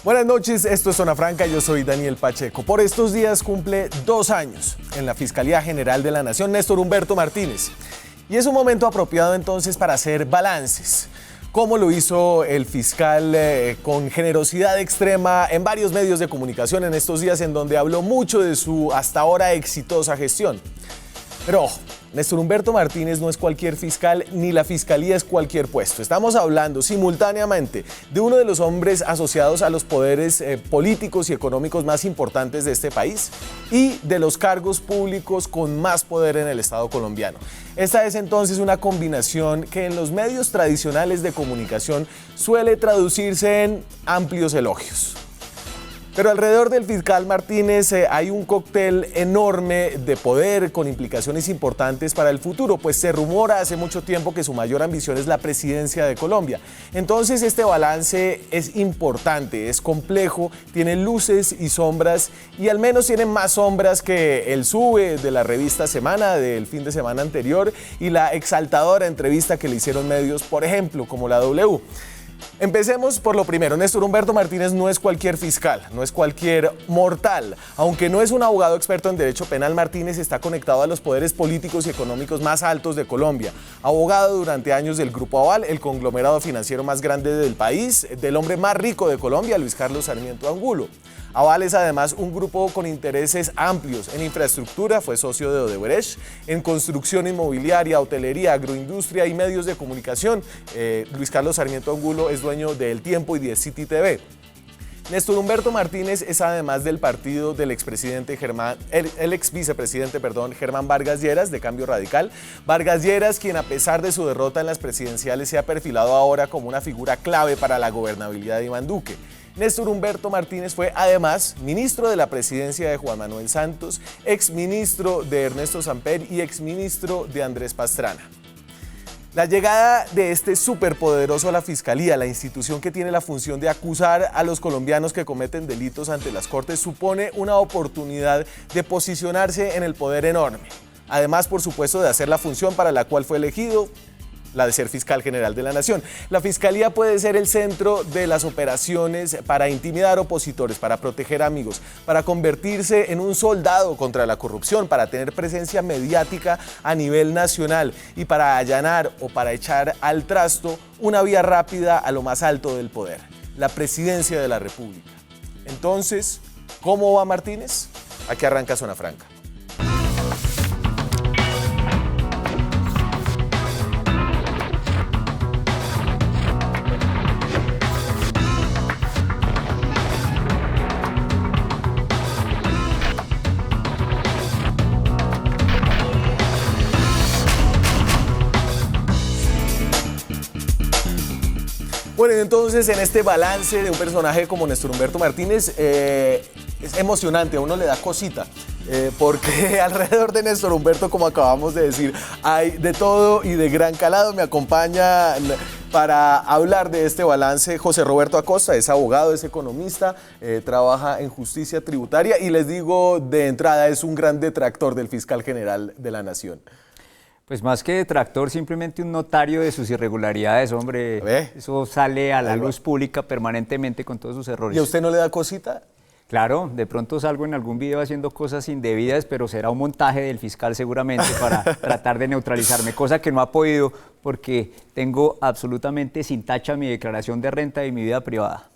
Buenas noches, esto es Zona Franca, yo soy Daniel Pacheco. Por estos días cumple 2 años en la Fiscalía General de la Nación Néstor Humberto Martínez. Y es un momento apropiado entonces para hacer balances, como lo hizo el fiscal con generosidad extrema en varios medios de comunicación en estos días, en donde habló mucho de su hasta ahora exitosa gestión. Pero ojo, Néstor Humberto Martínez no es cualquier fiscal, ni la fiscalía es cualquier puesto. Estamos hablando simultáneamente de uno de los hombres asociados a los poderes políticos y económicos más importantes de este país y de los cargos públicos con más poder en el Estado colombiano. Esta es entonces una combinación que en los medios tradicionales de comunicación suele traducirse en amplios elogios. Pero alrededor del fiscal Martínez hay un cóctel enorme de poder con implicaciones importantes para el futuro, pues se rumora hace mucho tiempo que su mayor ambición es la presidencia de Colombia. Entonces este balance es importante, es complejo, tiene luces y sombras, y al menos tiene más sombras que el sube de la revista Semana del fin de semana anterior y la exaltadora entrevista que le hicieron medios, por ejemplo, como la W. Empecemos por lo primero. Néstor Humberto Martínez no es cualquier fiscal, no es cualquier mortal. Aunque no es un abogado experto en derecho penal, Martínez está conectado a los poderes políticos y económicos más altos de Colombia. Abogado durante años del Grupo Aval, el conglomerado financiero más grande del país, del hombre más rico de Colombia, Luis Carlos Sarmiento Angulo. Aval es además un grupo con intereses amplios en infraestructura, fue socio de Odebrecht, en construcción inmobiliaria, hotelería, agroindustria y medios de comunicación. Luis Carlos Sarmiento Angulo es dueño de El Tiempo y de City TV. Néstor Humberto Martínez es además del partido del el ex vicepresidente Germán Vargas Lleras, de Cambio Radical. Vargas Lleras, quien a pesar de su derrota en las presidenciales se ha perfilado ahora como una figura clave para la gobernabilidad de Iván Duque. Néstor Humberto Martínez fue además ministro de la presidencia de Juan Manuel Santos, exministro de Ernesto Samper y exministro de Andrés Pastrana. La llegada de este superpoderoso a la Fiscalía, la institución que tiene la función de acusar a los colombianos que cometen delitos ante las Cortes, supone una oportunidad de posicionarse en el poder enorme. Además, por supuesto, de hacer la función para la cual fue elegido, la de ser fiscal general de la Nación. La Fiscalía puede ser el centro de las operaciones para intimidar opositores, para proteger amigos, para convertirse en un soldado contra la corrupción, para tener presencia mediática a nivel nacional y para allanar o para echar al trasto una vía rápida a lo más alto del poder, la presidencia de la República. Entonces, ¿cómo va Martínez? Aquí arranca Zona Franca. Bueno, entonces en este balance de un personaje como Néstor Humberto Martínez es emocionante, a uno le da cosita, porque alrededor de Néstor Humberto, como acabamos de decir, hay de todo y de gran calado. Me acompaña para hablar de este balance José Roberto Acosta, es abogado, es economista, trabaja en justicia tributaria y les digo de entrada, es un gran detractor del fiscal general de la Nación. Pues más que detractor, simplemente un notario de sus irregularidades, hombre. Eso sale a la luz pública permanentemente con todos sus errores. ¿Y a usted no le da cosita? Claro, de pronto salgo en algún video haciendo cosas indebidas, pero será un montaje del fiscal seguramente para tratar de neutralizarme, cosa que no ha podido porque tengo absolutamente sin tacha mi declaración de renta y mi vida privada.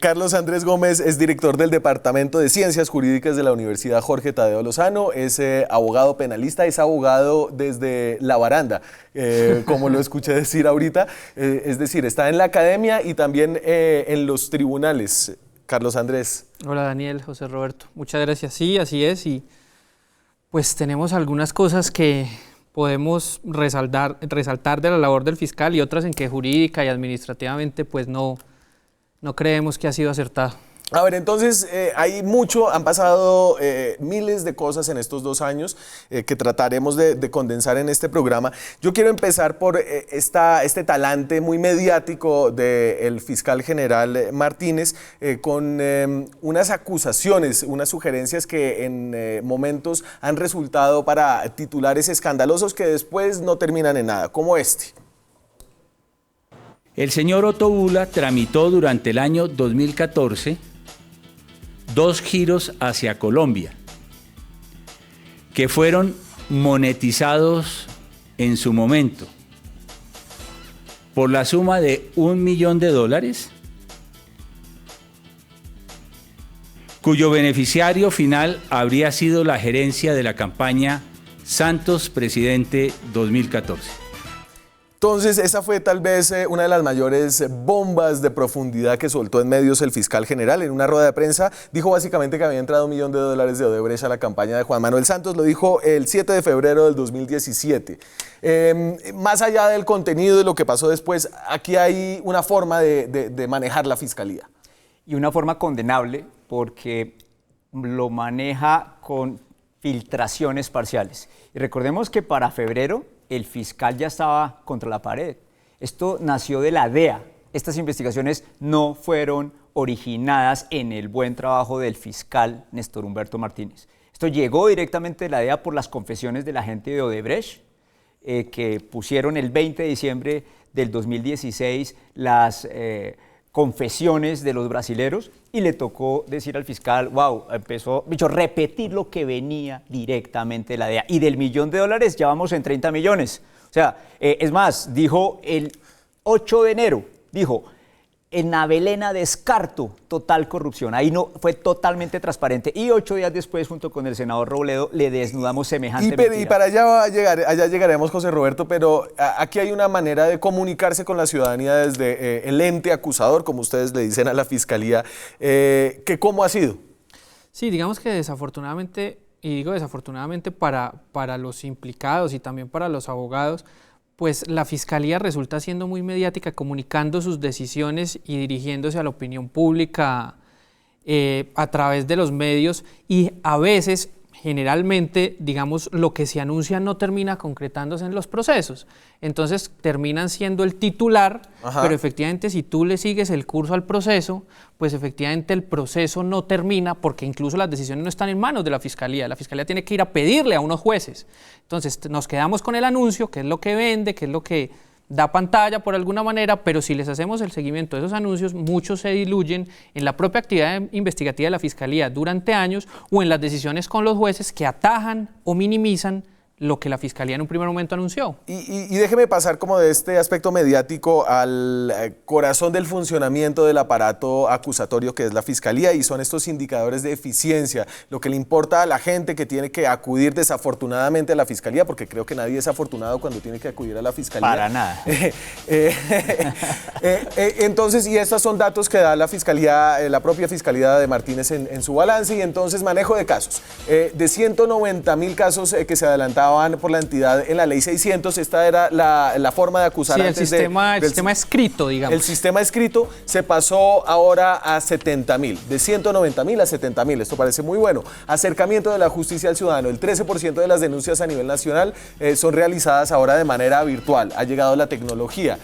Carlos Andrés Gómez es director del Departamento de Ciencias Jurídicas de la Universidad Jorge Tadeo Lozano, es abogado penalista, es abogado desde la baranda, como lo escuché decir ahorita, es decir, está en la academia y también en los tribunales. Carlos Andrés. Hola Daniel, José Roberto, muchas gracias. Sí, así es, y pues tenemos algunas cosas que podemos resaltar de la labor del fiscal y otras en que jurídica y administrativamente pues no creemos que ha sido acertado. A ver, entonces hay mucho, han pasado miles de cosas en estos 2 años que trataremos de condensar en este programa. Yo quiero empezar por este talante muy mediático del fiscal general Martínez con unas acusaciones, unas sugerencias que en momentos han resultado para titulares escandalosos que después no terminan en nada, como este. El señor Otto Bula tramitó durante el año 2014 2 giros hacia Colombia, que fueron monetizados en su momento por la suma de $1 millón, cuyo beneficiario final habría sido la gerencia de la campaña Santos Presidente 2014. Entonces, esa fue tal vez una de las mayores bombas de profundidad que soltó en medios el fiscal general. En una rueda de prensa dijo básicamente que había entrado $1 millón de Odebrecht a la campaña de Juan Manuel Santos. Lo dijo el 7 de febrero del 2017. Más allá del contenido de lo que pasó después, aquí hay una forma de manejar la fiscalía. Y una forma condenable porque lo maneja con filtraciones parciales. Y recordemos que para febrero el fiscal ya estaba contra la pared. Esto nació de la DEA. Estas investigaciones no fueron originadas en el buen trabajo del fiscal Néstor Humberto Martínez. Esto llegó directamente de la DEA por las confesiones de la gente de Odebrecht, que pusieron el 20 de diciembre del 2016 las confesiones de los brasileros, y le tocó decir al fiscal, wow, empezó a repetir lo que venía directamente de la DEA. Y del $1 millón ya vamos en 30 millones. O sea, es más, dijo el 8 de enero, dijo, en Avelena descarto total corrupción. Ahí no fue totalmente transparente. Y 8 días después, junto con el senador Robledo, le desnudamos semejante mentira. Y para allá llegaremos, José Roberto, pero aquí hay una manera de comunicarse con la ciudadanía desde el ente acusador, como ustedes le dicen a la fiscalía, que ¿cómo ha sido? Sí, digamos que desafortunadamente, y digo desafortunadamente para los implicados y también para los abogados, pues la Fiscalía resulta siendo muy mediática, comunicando sus decisiones y dirigiéndose a la opinión pública a través de los medios, y a veces, generalmente, digamos, lo que se anuncia no termina concretándose en los procesos. Entonces terminan siendo el titular, pero efectivamente si tú le sigues el curso al proceso, pues efectivamente el proceso no termina, porque incluso las decisiones no están en manos de la Fiscalía. La Fiscalía tiene que ir a pedirle a unos jueces. Entonces nos quedamos con el anuncio, que es lo que vende, que es lo que da pantalla por alguna manera, pero si les hacemos el seguimiento de esos anuncios, muchos se diluyen en la propia actividad investigativa de la Fiscalía durante años, o en las decisiones con los jueces que atajan o minimizan lo que la Fiscalía en un primer momento anunció. Y déjeme pasar como de este aspecto mediático al corazón del funcionamiento del aparato acusatorio que es la Fiscalía, y son estos indicadores de eficiencia, lo que le importa a la gente que tiene que acudir desafortunadamente a la Fiscalía, porque creo que nadie es afortunado cuando tiene que acudir a la Fiscalía. Para nada. Entonces, y estos son datos que da la Fiscalía, la propia Fiscalía de Martínez en su balance, y entonces manejo de casos. De 190.000 casos que se adelantaban por la entidad en la ley 600, esta era la forma de acusar. Sí, antes el sistema escrito, digamos. El sistema escrito se pasó ahora a 70.000, de 190.000 a 70.000, esto parece muy bueno. Acercamiento de la justicia al ciudadano, el 13% de las denuncias a nivel nacional son realizadas ahora de manera virtual, ha llegado la tecnología.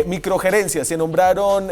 Microgerencias, se nombraron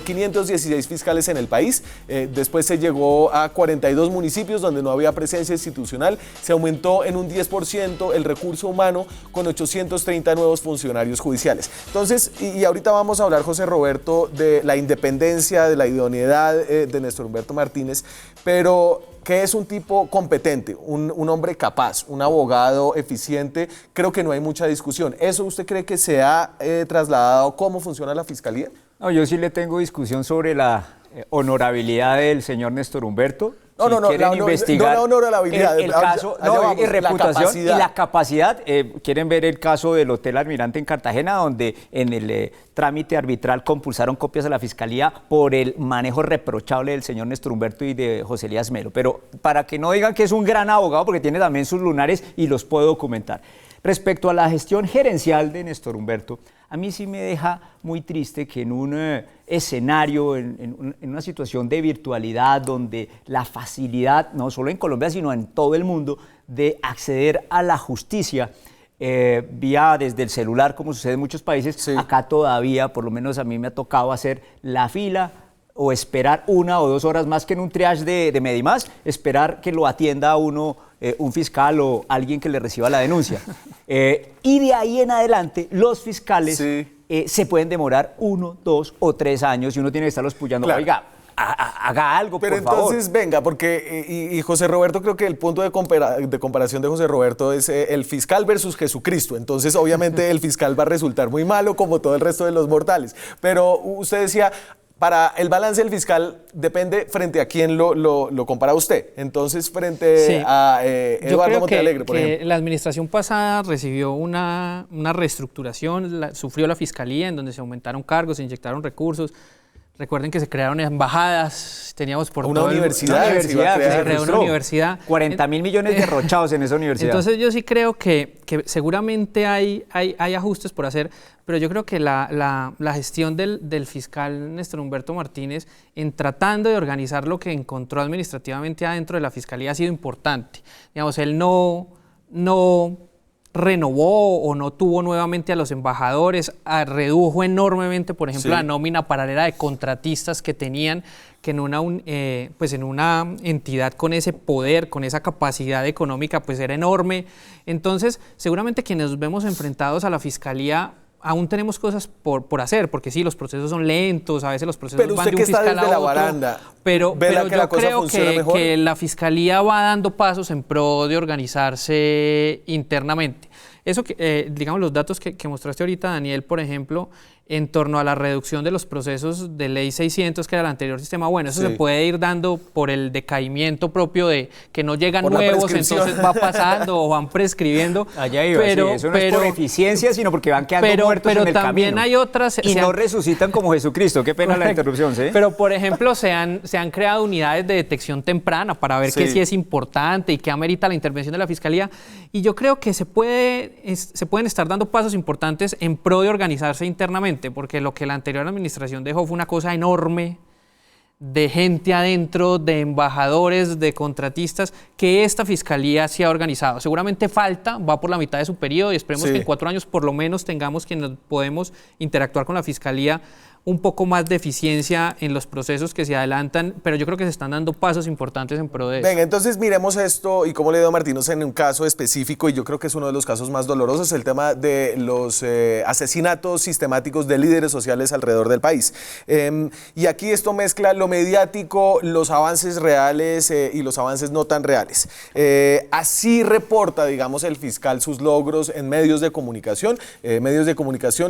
516 fiscales en el país, después se llegó a 42 municipios donde no había presencia institucional, se aumentó en un 10% el recurso humano con 830 nuevos funcionarios judiciales. Entonces, y ahorita vamos a hablar, José Roberto, de la independencia, de la idoneidad de Néstor Humberto Martínez, pero que es un tipo competente, un hombre capaz, un abogado eficiente, creo que no hay mucha discusión. ¿Eso usted cree que se ha trasladado cómo funciona la Fiscalía? No, yo sí le tengo discusión sobre la honorabilidad del señor Néstor Humberto. No, investigar la honorabilidad, el caso, y reputación y la capacidad. Quieren ver el caso del Hotel Almirante en Cartagena, donde en el trámite arbitral compulsaron copias a la Fiscalía por el manejo reprochable del señor Néstor Humberto y de José Elías Melo. Pero para que no digan que es un gran abogado, porque tiene también sus lunares y los puedo documentar. Respecto a la gestión gerencial de Néstor Humberto, a mí sí me deja muy triste que en un escenario, en una situación de virtualidad, donde la facilidad, no solo en Colombia, sino en todo el mundo, de acceder a la justicia vía desde el celular, como sucede en muchos países, sí. Acá todavía, por lo menos a mí me ha tocado hacer la fila o esperar 1 o 2 horas más que en un triage de Medimás, esperar que lo atienda a uno un fiscal o alguien que le reciba la denuncia. Y de ahí en adelante, los fiscales sí. Se pueden demorar 1, 2 o 3 años y uno tiene que estarlos puyando. Claro. Oiga, haga algo, Pero por favor. entonces, venga, porque y José Roberto, creo que el punto de comparación de José Roberto es el fiscal versus Jesucristo. Entonces, obviamente, el fiscal va a resultar muy malo como todo el resto de los mortales. Pero usted decía, para el balance del fiscal depende frente a quién lo compara usted. Entonces, frente a Eduardo Montealegre, por ejemplo. La administración pasada recibió una reestructuración, sufrió la fiscalía en donde se aumentaron cargos, se inyectaron recursos. Recuerden que se crearon embajadas, teníamos por una todo universidad, se creó una universidad. 40.000 millones derrochados en esa universidad. Entonces yo sí creo que seguramente hay ajustes por hacer, pero yo creo que la gestión del fiscal Néstor Humberto Martínez en tratando de organizar lo que encontró administrativamente adentro de la fiscalía ha sido importante. Digamos, él no renovó o no tuvo nuevamente a los embajadores, redujo enormemente, por ejemplo, la nómina paralela de contratistas que tenían, que en una entidad con ese poder, con esa capacidad económica, pues era enorme. Entonces, seguramente quienes nos vemos enfrentados a la fiscalía aún tenemos cosas por hacer, porque sí, los procesos son lentos, a veces los procesos van de un fiscal a otro. Pero yo creo que la fiscalía va dando pasos en pro de organizarse internamente. Eso digamos, los datos que mostraste ahorita, Daniel, por ejemplo, en torno a la reducción de los procesos de ley 600, que era el anterior sistema, bueno, eso se puede ir dando por el decaimiento propio de que no llegan nuevos, entonces va pasando o van prescribiendo. Allá iba, eso no es por eficiencia, sino porque van quedando muertos en el camino. Pero también hay otras... Y no resucitan como Jesucristo, qué pena la interrupción, ¿sí? Pero, por ejemplo, se han creado unidades de detección temprana para ver qué sí es importante y qué amerita la intervención de la Fiscalía. Y yo creo que se pueden estar dando pasos importantes en pro de organizarse internamente, porque lo que la anterior administración dejó fue una cosa enorme de gente adentro, de embajadores, de contratistas, que esta fiscalía se ha organizado. Seguramente falta, va por la mitad de su periodo y esperemos que en 4 años por lo menos tengamos quienes podemos interactuar con la fiscalía un poco más de eficiencia en los procesos que se adelantan, pero yo creo que se están dando pasos importantes en pro de eso. Venga, entonces miremos esto y cómo le dio Martínez en un caso específico, y yo creo que es uno de los casos más dolorosos, el tema de los asesinatos sistemáticos de líderes sociales alrededor del país. Y aquí esto mezcla lo mediático, los avances reales y los avances no tan reales. Así reporta, digamos, el fiscal sus logros en medios de comunicación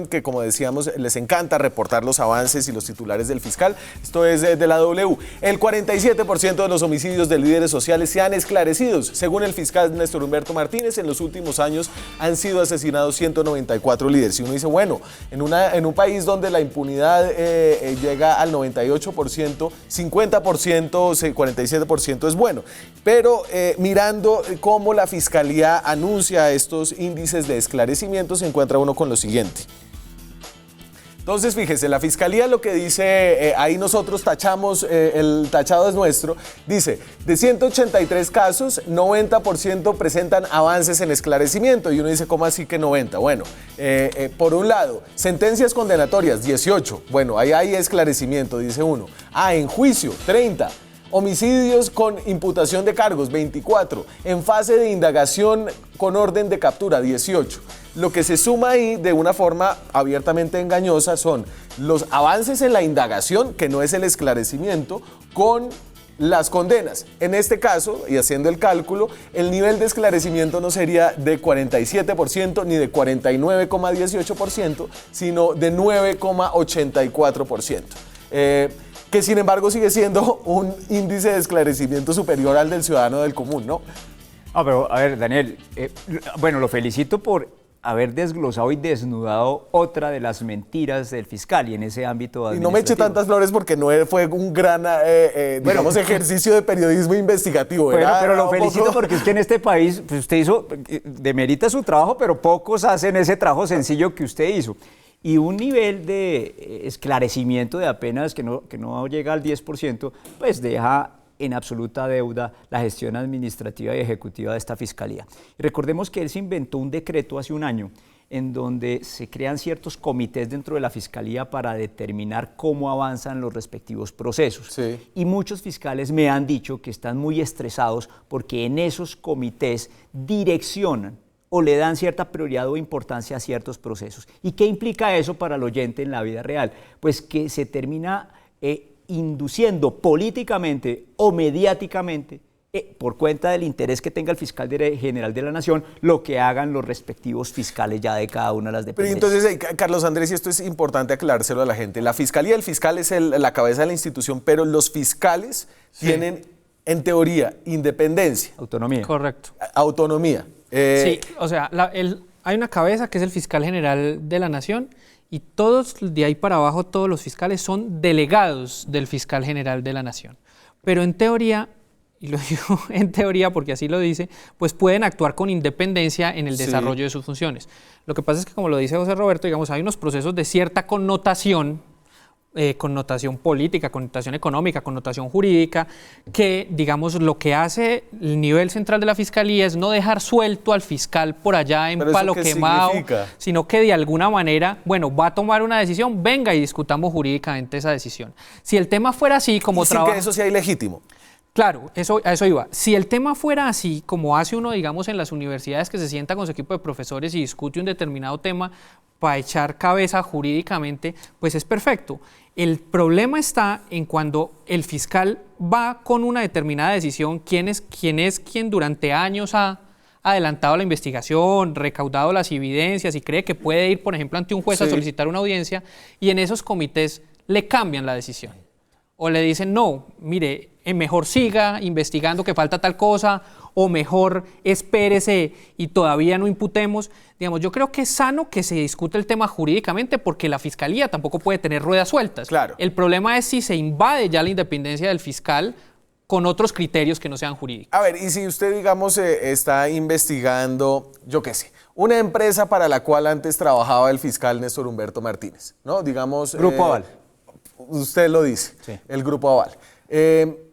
que, como decíamos, les encanta reportar los avances y los titulares del fiscal. Esto es de la W. El 47% de los homicidios de líderes sociales se han esclarecido. Según el fiscal Néstor Humberto Martínez, en los últimos años han sido asesinados 194 líderes. Y uno dice, bueno, en un país donde la impunidad llega al 98%, 50%, 47% es bueno. Pero mirando cómo la fiscalía anuncia estos índices de esclarecimiento, se encuentra uno con lo siguiente. Entonces, fíjese, la Fiscalía lo que dice, ahí nosotros tachamos, el tachado es nuestro, dice, de 183 casos, 90% presentan avances en esclarecimiento. Y uno dice, ¿cómo así que 90? Bueno, por un lado, sentencias condenatorias, 18. Bueno, ahí hay esclarecimiento, dice uno. En juicio, 30. Homicidios con imputación de cargos, 24. En fase de indagación con orden de captura, 18. Lo que se suma ahí de una forma abiertamente engañosa son los avances en la indagación, que no es el esclarecimiento, con las condenas. En este caso, y haciendo el cálculo, el nivel de esclarecimiento no sería de 47% ni de 49,18%, sino de 9,84%. Que sin embargo sigue siendo un índice de esclarecimiento superior al del ciudadano del común, ¿no? Pero a ver, Daniel, bueno, lo felicito por haber desglosado y desnudado otra de las mentiras del fiscal y en ese ámbito administrativo. Y no me eche tantas flores porque no fue un gran, digamos, ejercicio de periodismo investigativo. Bueno, pero lo felicito porque es que en este país, pues usted demerita su trabajo, pero pocos hacen ese trabajo sencillo que usted hizo. Y un nivel de esclarecimiento de apenas que no llega al 10%, pues deja en absoluta deuda la gestión administrativa y ejecutiva de esta fiscalía. Y recordemos que él se inventó un decreto hace un año en donde se crean ciertos comités dentro de la fiscalía para determinar cómo avanzan los respectivos procesos. Sí. Y muchos fiscales me han dicho que están muy estresados porque en esos comités direccionan o le dan cierta prioridad o importancia a ciertos procesos. ¿Y qué implica eso para el oyente en la vida real? Pues que se termina induciendo políticamente o mediáticamente, por cuenta del interés que tenga el fiscal general de la Nación, lo que hagan los respectivos fiscales ya de cada una de las Pero dependencias. entonces, Carlos Andrés, y esto es importante aclarárselo a la gente, la fiscalía, el fiscal es la cabeza de la institución, pero los fiscales tienen, en teoría, independencia, Autonomía. Correcto. autonomía. Sí, o sea, hay una cabeza que es el fiscal general de la Nación y todos, de ahí para abajo, todos los fiscales son delegados del fiscal general de la Nación. Pero en teoría, y lo digo en teoría porque así lo dice, pues pueden actuar con independencia en el desarrollo de sus funciones. Lo que pasa es que, como lo dice José Roberto, digamos, hay unos procesos de cierta connotación, connotación política, connotación económica, connotación jurídica, que, digamos, lo que hace el nivel central de la Fiscalía es no dejar suelto al fiscal por allá en ¿Pero eso palo qué quemado, significa? sino que de alguna manera, bueno, va a tomar una decisión, venga y discutamos jurídicamente esa decisión. Si el tema fuera así, como y sin que eso sea ilegítimo. Claro, a eso iba. Si el tema fuera así, como hace uno, digamos, en las universidades, que se sienta con su equipo de profesores y discute un determinado tema para echar cabeza jurídicamente, pues es perfecto. El problema está en cuando el fiscal va con una determinada decisión, quien durante años ha adelantado la investigación, recaudado las evidencias y cree que puede ir, por ejemplo, ante un juez a solicitar una audiencia, y en esos comités le cambian la decisión. O le dicen, no, mire, mejor siga investigando que falta tal cosa, o mejor espérese y todavía no imputemos. Digamos, yo creo que es sano que se discute el tema jurídicamente porque la Fiscalía tampoco puede tener ruedas sueltas. Claro. El problema es si se invade ya la independencia del fiscal con otros criterios que no sean jurídicos. A ver, y si usted, digamos, está investigando, yo qué sé, una empresa para la cual antes trabajaba el fiscal Néstor Humberto Martínez, ¿no? Digamos... Grupo Aval. Usted lo dice, Sí. el Grupo Aval.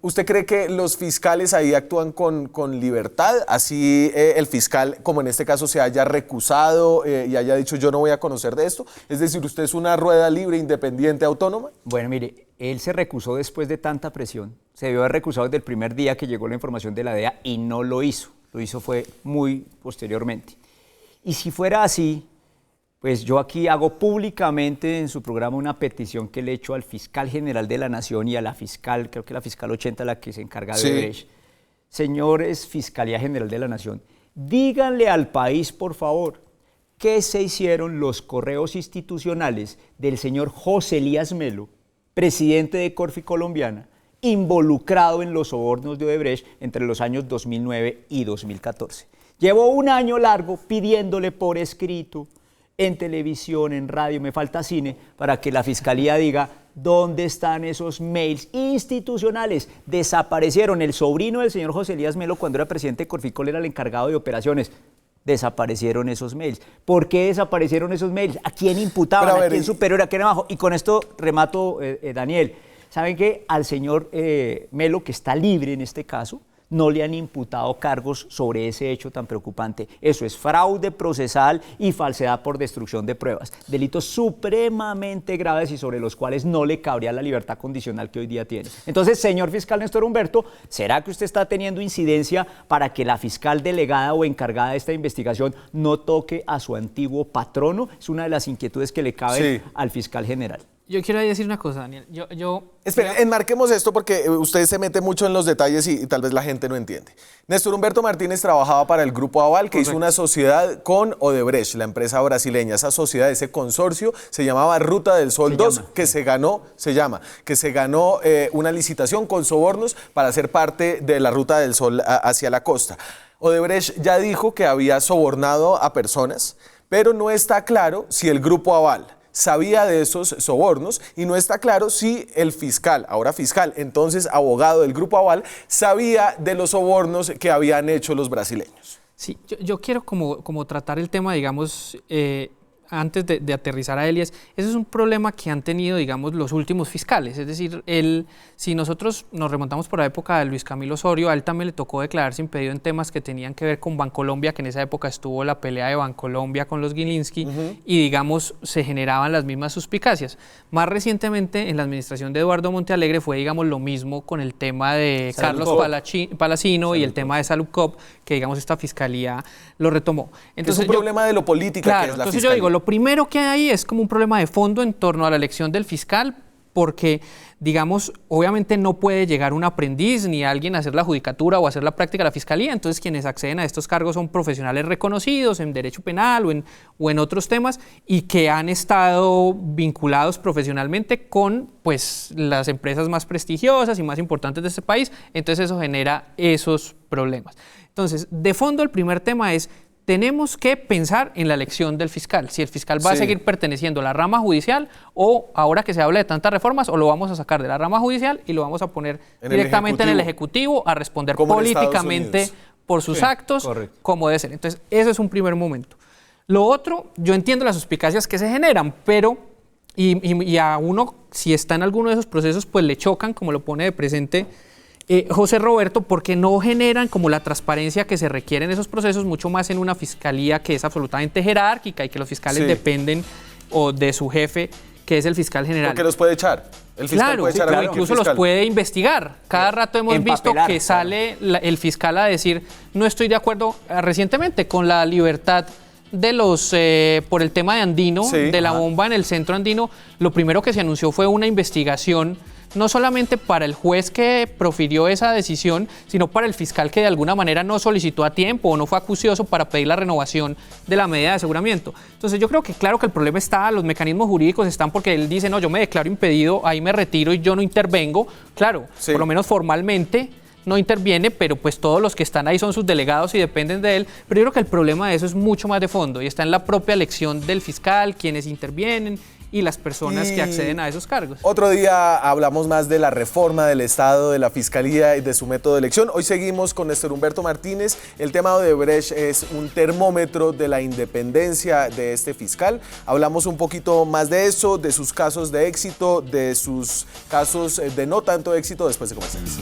¿Usted cree que los fiscales ahí actúan con libertad? Así el fiscal, como en este caso, se haya recusado y haya dicho yo no voy a conocer de esto. Es decir, ¿usted es una rueda libre, independiente, autónoma? Bueno, mire, él se recusó después de tanta presión. Se debió haber recusado desde el primer día que llegó la información de la DEA y no lo hizo. Lo hizo fue muy posteriormente. Y si fuera así, pues yo aquí hago públicamente en su programa una petición que le he hecho al fiscal general de la Nación y a la fiscal, creo que la fiscal 80, la que se encarga de Odebrecht. Señores Fiscalía General de la Nación, díganle al país, por favor, qué se hicieron los correos institucionales del señor José Elías Melo, presidente de Corfi Colombiana, involucrado en los sobornos de Odebrecht entre los años 2009 y 2014. Llevo un año largo pidiéndole por escrito, en televisión, en radio, me falta cine, para que la Fiscalía diga dónde están esos mails institucionales. Desaparecieron. El sobrino del señor José Elías Melo, cuando era presidente de Corficol, era el encargado de operaciones. Desaparecieron esos mails. ¿Por qué desaparecieron esos mails? ¿A quién imputaban? ¿A quién superior? ¿A quién abajo? Y con esto remato, Daniel. ¿Saben qué? Al señor Melo, que está libre en este caso, no le han imputado cargos sobre ese hecho tan preocupante. Eso es fraude procesal y falsedad por destrucción de pruebas. Delitos supremamente graves y sobre los cuales no le cabría la libertad condicional que hoy día tiene. Entonces, señor fiscal Néstor Humberto, ¿será que usted está teniendo incidencia para que la fiscal delegada o encargada de esta investigación no toque a su antiguo patrono? Es una de las inquietudes que le caben al fiscal general. Yo quiero decir una cosa, Daniel. Espera, enmarquemos esto porque usted se mete mucho en los detalles y tal vez la gente no entiende. Néstor Humberto Martínez trabajaba para el Grupo Aval, que hizo una sociedad con Odebrecht, la empresa brasileña. Esa sociedad, ese consorcio, se llamaba Ruta del Sol 2, que se ganó una licitación con sobornos para ser parte de la Ruta del Sol hacia la costa. Odebrecht ya dijo que había sobornado a personas, pero no está claro si el Grupo Aval sabía de esos sobornos y no está claro si el fiscal, ahora fiscal, entonces abogado del Grupo Aval, sabía de los sobornos que habían hecho los brasileños. Sí, yo quiero como tratar el tema, digamos, antes de aterrizar a él, ese es un problema que han tenido, digamos, los últimos fiscales. Es decir, si nosotros nos remontamos por la época de Luis Camilo Osorio, a él también le tocó declararse impedido en temas que tenían que ver con Bancolombia, que en esa época estuvo la pelea de Bancolombia con los Gilinski, y digamos, se generaban las mismas suspicacias. Más recientemente, en la administración de Eduardo Montealegre fue, digamos, lo mismo con el tema de Carlos Palacino y el tema de Saludcop, que digamos esta fiscalía lo retomó. Entonces, es un problema de lo política, claro, que es la entonces fiscalía. yo digo, lo primero que hay es como un problema de fondo en torno a la elección del fiscal porque, digamos, obviamente no puede llegar un aprendiz ni alguien a hacer la judicatura o hacer la práctica de la fiscalía, entonces quienes acceden a estos cargos son profesionales reconocidos en derecho penal o en otros temas y que han estado vinculados profesionalmente con pues, las empresas más prestigiosas y más importantes de este país, entonces eso genera esos problemas. Entonces, de fondo el primer tema es: tenemos que pensar en la elección del fiscal, si el fiscal va a seguir perteneciendo a la rama judicial o, ahora que se habla de tantas reformas, o lo vamos a sacar de la rama judicial y lo vamos a poner directamente en el Ejecutivo a responder políticamente por sus actos, como debe ser. Entonces, ese es un primer momento. Lo otro, yo entiendo las suspicacias que se generan, pero, y a uno, si está en alguno de esos procesos, pues le chocan, como lo pone de presente José Roberto, porque no generan como la transparencia que se requiere en esos procesos, mucho más en una fiscalía que es absolutamente jerárquica y que los fiscales dependen o de su jefe, que es el fiscal general. Porque los puede echar. El fiscal puede echar a incluso los puede investigar. Cada rato hemos visto que sale el fiscal a decir: no estoy de acuerdo recientemente con la libertad de los, por el tema de Andino, de la bomba en el centro andino. Lo primero que se anunció fue una investigación, no solamente para el juez que profirió esa decisión, sino para el fiscal que de alguna manera no solicitó a tiempo o no fue acucioso para pedir la renovación de la medida de aseguramiento. Entonces yo creo que claro que el problema está, los mecanismos jurídicos están, porque él dice: no, yo me declaro impedido, ahí me retiro y yo no intervengo. Claro, por lo menos formalmente no interviene, pero pues todos los que están ahí son sus delegados y dependen de él. Pero yo creo que el problema de eso es mucho más de fondo y está en la propia elección del fiscal, quienes intervienen y las personas que acceden a esos cargos. Otro día hablamos más de la reforma del Estado, de la Fiscalía y de su método de elección. Hoy seguimos con Néstor Humberto Martínez. El tema de Odebrecht es un termómetro de la independencia de este fiscal. Hablamos un poquito más de eso, de sus casos de éxito, de sus casos de no tanto éxito, después de comerciales.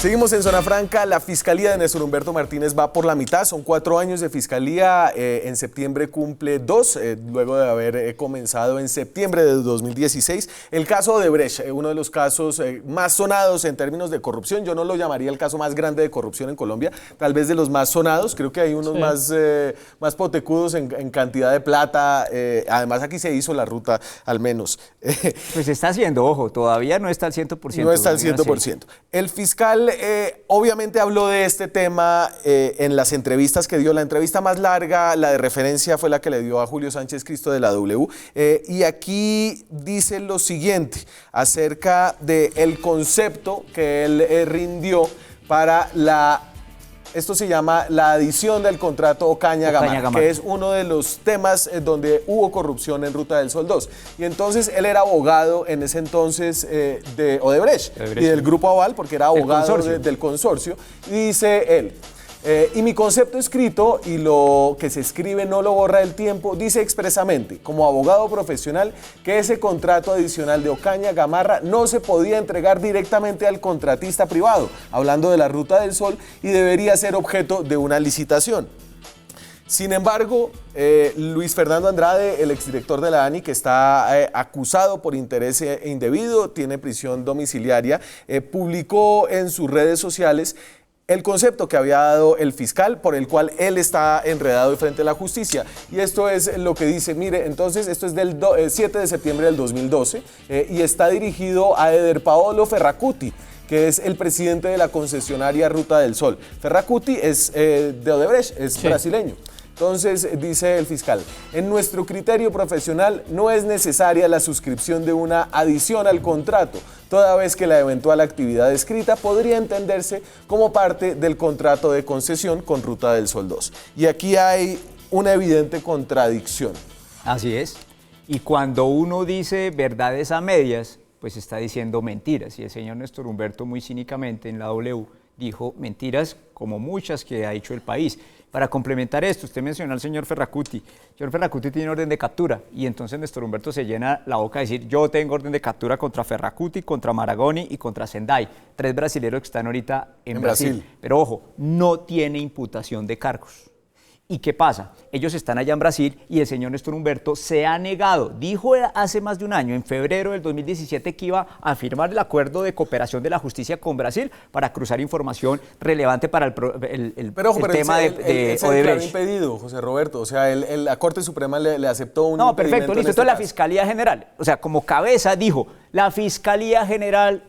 Seguimos en Zona Franca. La Fiscalía de Néstor Humberto Martínez va por la mitad. Son 4 años de Fiscalía. En septiembre cumple 2, luego de haber comenzado en septiembre de 2016. El caso de Odebrecht, uno de los casos más sonados en términos de corrupción. Yo no lo llamaría el caso más grande de corrupción en Colombia, tal vez de los más sonados. Creo que hay unos más potecudos en cantidad de plata. Además, aquí se hizo la ruta, al menos. Pues se está haciendo, ojo, todavía no está al 100%. No está al 100%. El fiscal obviamente habló de este tema en las entrevistas que dio. La entrevista más larga, la de referencia, fue la que le dio a Julio Sánchez Cristo de la W. Y aquí dice lo siguiente acerca del concepto que él rindió para esto se llama la adición del contrato Ocaña-Gamarra, que es uno de los temas donde hubo corrupción en Ruta del Sol 2. Y entonces él era abogado en ese entonces de Odebrecht y del Grupo Aval, porque era abogado del consorcio. Y dice él: y mi concepto escrito, y lo que se escribe no lo borra el tiempo, dice expresamente, como abogado profesional, que ese contrato adicional de Ocaña-Gamarra no se podía entregar directamente al contratista privado, hablando de la Ruta del Sol, y debería ser objeto de una licitación. Sin embargo, Luis Fernando Andrade, el exdirector de la ANI, que está acusado por interés indebido, tiene prisión domiciliaria, publicó en sus redes sociales el concepto que había dado el fiscal, por el cual él está enredado frente a la justicia. Y esto es lo que dice: mire, entonces esto es del 7 de septiembre del 2012 y está dirigido a Eder Paolo Ferracuti, que es el presidente de la concesionaria Ruta del Sol. Ferracuti es de Odebrecht, es brasileño. Entonces, dice el fiscal: en nuestro criterio profesional no es necesaria la suscripción de una adición al contrato, toda vez que la eventual actividad escrita podría entenderse como parte del contrato de concesión con Ruta del Sol 2. Y aquí hay una evidente contradicción. Así es. Y cuando uno dice verdades a medias, pues está diciendo mentiras. Y el señor Néstor Humberto, muy cínicamente en la W, dijo mentiras como muchas que ha dicho el país. Para complementar esto, usted mencionó al señor Ferracuti. El señor Ferracuti tiene orden de captura y entonces Néstor Humberto se llena la boca de decir: yo tengo orden de captura contra Ferracuti, contra Maragoni y contra Sendai, 3 brasileños que están ahorita en Brasil. Pero ojo, no tiene imputación de cargos. ¿Y qué pasa? Ellos están allá en Brasil y el señor Néstor Humberto se ha negado. Dijo hace más de un año, en febrero del 2017, que iba a firmar el acuerdo de cooperación de la justicia con Brasil para cruzar información relevante para el tema de Odebrecht. Impedido, José Roberto. O sea, la Corte Suprema le aceptó un No, perfecto, listo. Entonces la Fiscalía General, o sea, como cabeza dijo, la Fiscalía General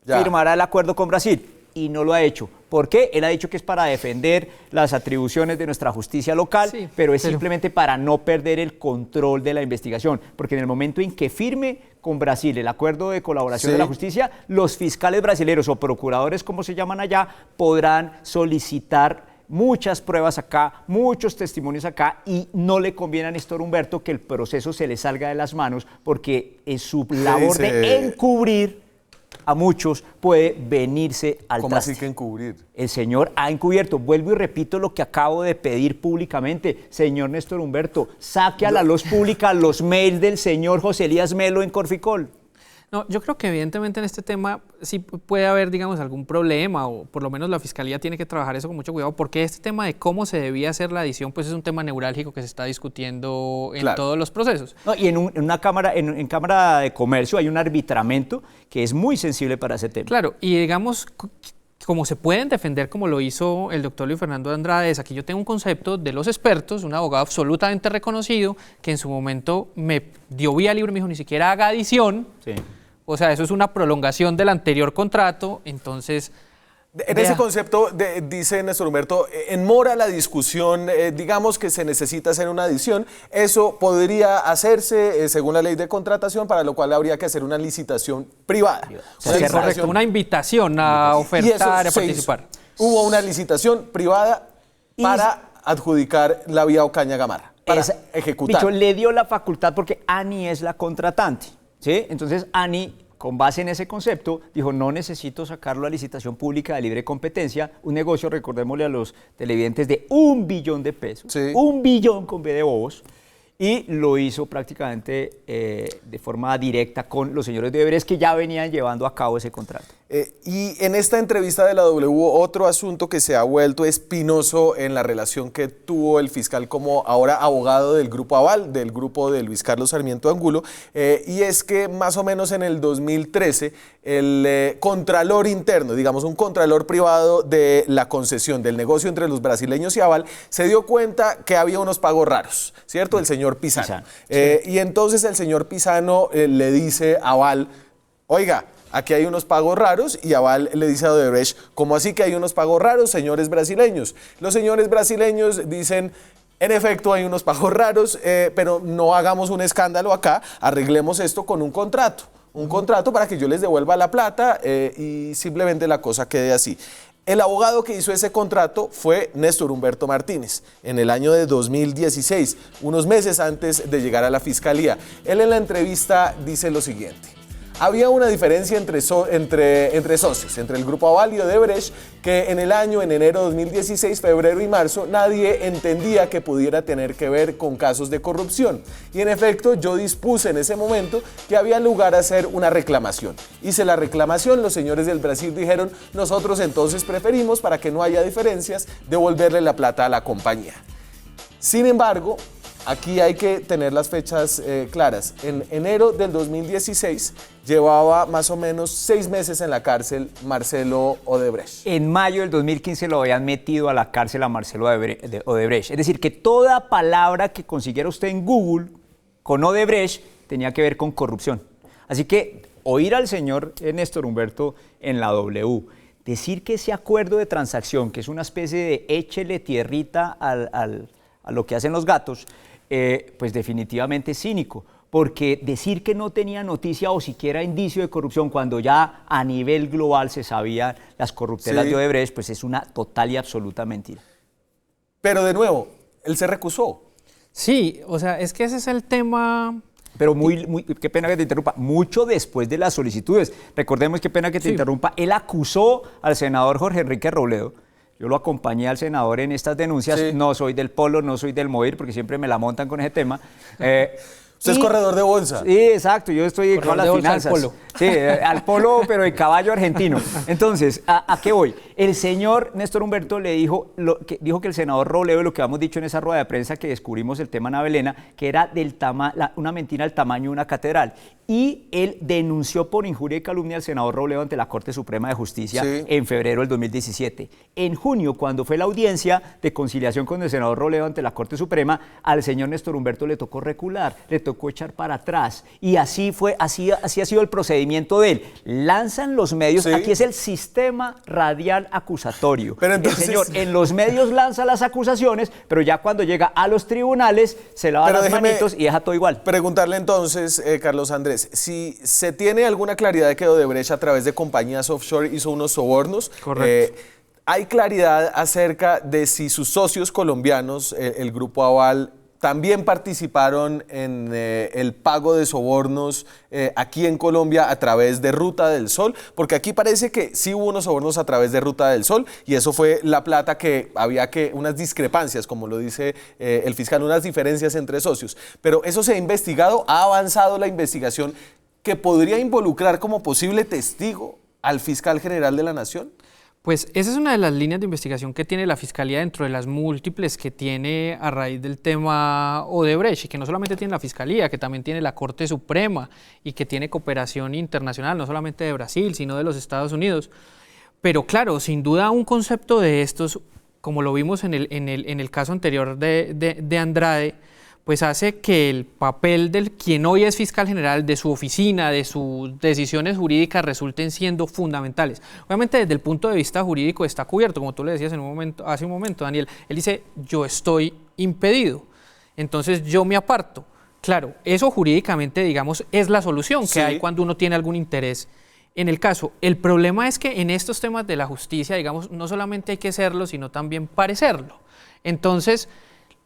firmará el acuerdo con Brasil. Y no lo ha hecho. ¿Por qué? Él ha dicho que es para defender las atribuciones de nuestra justicia local, pero es simplemente para no perder el control de la investigación. Porque en el momento en que firme con Brasil el acuerdo de colaboración de la justicia, los fiscales brasileños o procuradores, como se llaman allá, podrán solicitar muchas pruebas acá, muchos testimonios acá, y no le conviene a Néstor Humberto que el proceso se le salga de las manos, porque en su labor de encubrir a muchos puede venirse al ¿Cómo traste. así que encubrir? El señor ha encubierto. Vuelvo y repito lo que acabo de pedir públicamente. Señor Néstor Humberto, saque a la luz pública los mails del señor José Elías Melo en Corficol. No, yo creo que evidentemente en este tema sí puede haber, digamos, algún problema, o por lo menos la Fiscalía tiene que trabajar eso con mucho cuidado, porque este tema de cómo se debía hacer la adición, pues es un tema neurálgico que se está discutiendo en todos los procesos. No, y en una cámara, en Cámara de Comercio hay un arbitramento que es muy sensible para ese tema. Claro, y digamos, como se pueden defender, como lo hizo el doctor Luis Fernando Andrade, es aquí yo tengo un concepto de los expertos, un abogado absolutamente reconocido, que en su momento me dio vía libre, me dijo, ni siquiera haga adición. Sí. O sea, eso es una prolongación del anterior contrato, entonces... En ese concepto, dice Néstor Humberto, en mora la discusión, digamos que se necesita hacer una adición, eso podría hacerse según la ley de contratación, para lo cual habría que hacer una licitación privada. Correcto, una invitación a ofertar, a participar. Hubo una licitación privada para adjudicar la vía Ocaña Gamarra, para ejecutar. Dicho, le dio la facultad porque ANI es la contratante, ¿sí? Entonces ANI, con base en ese concepto, dijo, no necesito sacarlo a licitación pública de libre competencia, un negocio, recordémosle a los televidentes, de 1 billón de pesos, 1 billón con B de bobos, y lo hizo prácticamente de forma directa con los señores de Odebrecht, que ya venían llevando a cabo ese contrato. Y en esta entrevista de la W, otro asunto que se ha vuelto espinoso en la relación que tuvo el fiscal como ahora abogado del Grupo Aval, del grupo de Luis Carlos Sarmiento Angulo, y es que más o menos en el 2013 el contralor interno, digamos un contralor privado de la concesión del negocio entre los brasileños y Aval, se dio cuenta que había unos pagos raros, ¿cierto? El señor Pisano. Y entonces el señor Pisano le dice a Aval, oiga, aquí hay unos pagos raros, y Aval le dice a Odebrecht, ¿cómo así que hay unos pagos raros, señores brasileños? Los señores brasileños dicen, en efecto hay unos pagos raros, pero no hagamos un escándalo acá, arreglemos esto con un contrato para que yo les devuelva la plata y simplemente la cosa quede así. El abogado que hizo ese contrato fue Néstor Humberto Martínez, en el año de 2016, unos meses antes de llegar a la Fiscalía. Él en la entrevista dice lo siguiente. Había una diferencia entre socios, entre el Grupo Aval y Odebrecht, que en enero de 2016, febrero y marzo, nadie entendía que pudiera tener que ver con casos de corrupción. Y en efecto, yo dispuse en ese momento que había lugar a hacer una reclamación. Hice la reclamación, los señores del Brasil dijeron, nosotros entonces preferimos, para que no haya diferencias, devolverle la plata a la compañía. Sin embargo, aquí hay que tener las fechas claras. En enero del 2016 llevaba más o menos 6 meses en la cárcel Marcelo Odebrecht. En mayo del 2015 lo habían metido a la cárcel a Marcelo Odebrecht. Es decir, que toda palabra que consiguiera usted en Google con Odebrecht tenía que ver con corrupción. Así que oír al señor Néstor Humberto en la W, decir que ese acuerdo de transacción, que es una especie de échele tierrita a lo que hacen los gatos, pues definitivamente es cínico, porque decir que no tenía noticia o siquiera indicio de corrupción cuando ya a nivel global se sabían las corruptelas de Odebrecht, pues es una total y absoluta mentira. Pero de nuevo, él se recusó. Sí, o sea, es que ese es el tema... Pero qué pena que te interrumpa, mucho después de las solicitudes. Recordemos, qué pena que te interrumpa, él acusó al senador Jorge Enrique Robledo. Yo lo acompañé al senador en estas denuncias, no soy del Polo, no soy del MOIR, porque siempre me la montan con ese tema, Usted es corredor de bolsa. Sí, exacto, yo estoy Corredor con las de bolsa al finanzas. polo. Sí, al polo, pero de caballo argentino. Entonces, ¿a qué voy? El señor Néstor Humberto le dijo que el senador Robledo, lo que habíamos dicho en esa rueda de prensa que descubrimos el tema Ana Belena, que era una mentira del tamaño de una catedral. Y él denunció por injuria y calumnia al senador Robledo ante la Corte Suprema de Justicia en febrero del 2017. En junio, cuando fue la audiencia de conciliación con el senador Robledo ante la Corte Suprema, al señor Néstor Humberto le tocó recular, le tocó echar para atrás. Y así ha sido el procedimiento de él. Lanzan los medios, aquí es el sistema radial acusatorio. Pero entonces, el señor en los medios lanza las acusaciones, pero ya cuando llega a los tribunales se lava las manitos y deja todo igual. Preguntarle entonces, Carlos Andrés, si se tiene alguna claridad de que Odebrecht a través de compañías offshore hizo unos sobornos. Correcto. ¿Hay claridad acerca de si sus socios colombianos, el Grupo Aval, también participaron en el pago de sobornos aquí en Colombia a través de Ruta del Sol? Porque aquí parece que sí hubo unos sobornos a través de Ruta del Sol y eso fue la plata que había unas discrepancias, como lo dice el fiscal, unas diferencias entre socios. Pero eso se ha investigado, ha avanzado la investigación que podría involucrar como posible testigo al fiscal general de la Nación. Pues esa es una de las líneas de investigación que tiene la Fiscalía dentro de las múltiples que tiene a raíz del tema Odebrecht, y que no solamente tiene la Fiscalía, que también tiene la Corte Suprema y que tiene cooperación internacional, no solamente de Brasil, sino de los Estados Unidos. Pero claro, sin duda un concepto de estos, como lo vimos en el caso anterior de Andrade, pues hace que el papel del quien hoy es fiscal general, de su oficina, de sus decisiones jurídicas, resulten siendo fundamentales. Obviamente desde el punto de vista jurídico está cubierto, como tú le decías hace un momento, Daniel. Él dice, yo estoy impedido, entonces yo me aparto. Claro, eso jurídicamente, digamos, es la solución que hay cuando uno tiene algún interés en el caso. El problema es que en estos temas de la justicia, digamos, no solamente hay que serlo, sino también parecerlo. Entonces,